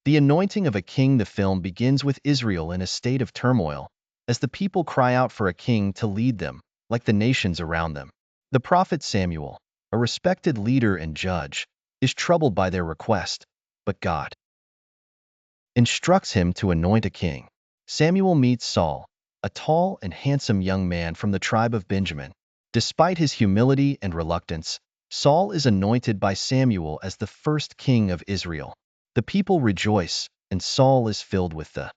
The anointing of a king. The film begins with Israel in a state of turmoil, as the people cry out for a king to lead them, like the nations around them. The prophet Samuel, a respected leader and judge, is troubled by their request, but God instructs him to anoint a king. Samuel meets Saul, a tall and handsome young man from the tribe of Benjamin. Despite his humility and reluctance, Saul is anointed by Samuel as the first king of Israel. The people rejoice, and Saul is filled with the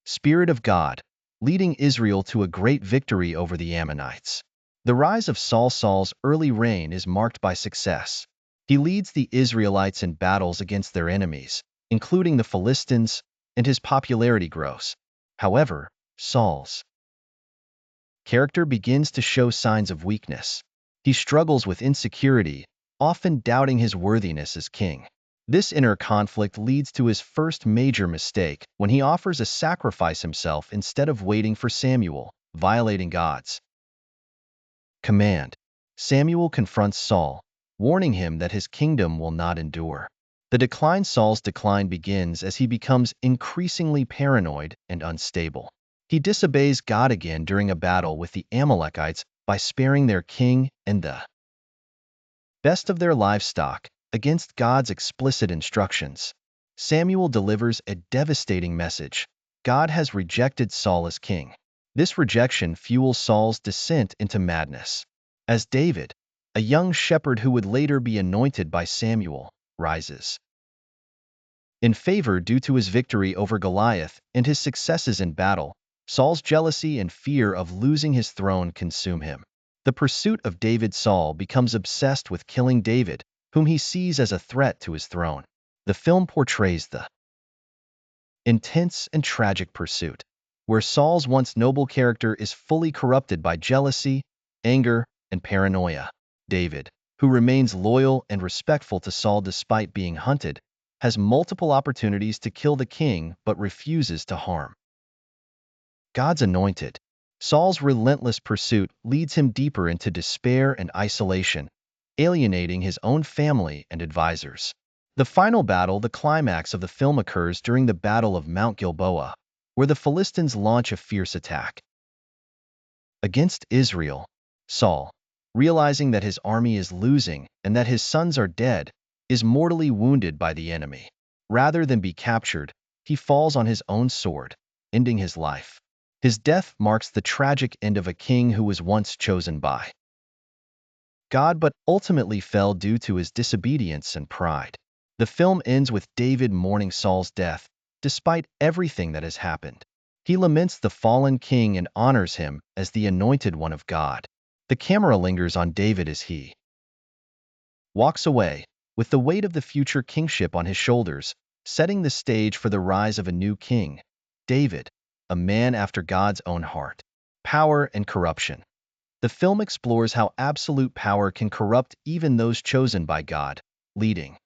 Spirit of God, leading Israel to a great victory over the Ammonites. The rise of Saul's early reign is marked by success. He leads the Israelites in battles against their enemies, including the Philistines, and his popularity grows. However, Saul's character begins to show signs of weakness. He struggles with insecurity, often doubting his worthiness as king. This inner conflict leads to his first major mistake when he offers a sacrifice himself instead of waiting for Samuel, violating God's command. Samuel confronts Saul, warning him that his kingdom will not endure. Saul's decline begins as he becomes increasingly paranoid and unstable. He disobeys God again during a battle with the Amalekites by sparing their king and the best of their livestock against God's explicit instructions. Samuel delivers a devastating message. God has rejected Saul as king. This rejection fuels Saul's descent into madness. As David, a young shepherd who would later be anointed by Samuel, rises in favor due to his victory over Goliath and his successes in battle, Saul's jealousy and fear of losing his throne consume him. The pursuit of David. Saul becomes obsessed with killing David, whom he sees as a threat to his throne. The film portrays the intense and tragic pursuit, where Saul's once noble character is fully corrupted by jealousy, anger, and paranoia. David, who remains loyal and respectful to Saul despite being hunted, has multiple opportunities to kill the king but refuses to harm God's anointed. Saul's relentless pursuit leads him deeper into despair and isolation, alienating his own family and advisors. The final battle, the climax of the film, occurs during the Battle of Mount Gilboa, where the Philistines launch a fierce attack against Israel. Saul, realizing that his army is losing and that his sons are dead, is mortally wounded by the enemy. Rather than be captured, he falls on his own sword, ending his life. His death marks the tragic end of a king who was once chosen by God but ultimately fell due to his disobedience and pride. The film ends with David mourning Saul's death, despite everything that has happened. He laments the fallen king and honors him as the anointed one of God. The camera lingers on David as he walks away, with the weight of the future kingship on his shoulders, setting the stage for the rise of a new king, David, a man after God's own heart. Power and corruption. The film explores how absolute power can corrupt even those chosen by God, leading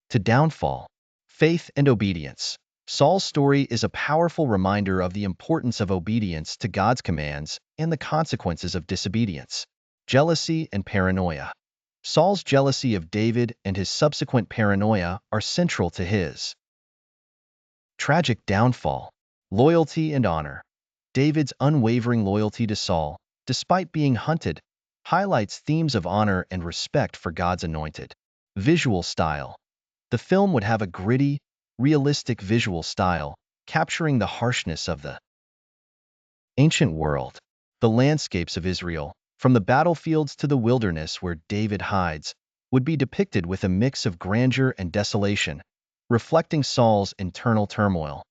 to downfall. Faith and obedience. Saul's story is a powerful reminder of the importance of obedience to God's commands and the consequences of disobedience. Jealousy and paranoia. Saul's jealousy of David and his subsequent paranoia are central to his tragic downfall. Loyalty and honor. David's unwavering loyalty to Saul, despite being hunted, highlights themes of honor and respect for God's anointed. Visual style. The film would have a gritty, realistic visual style, capturing the harshness of the ancient world. The landscapes of Israel, from the battlefields to the wilderness where David hides, would be depicted with a mix of grandeur and desolation, reflecting Saul's internal turmoil.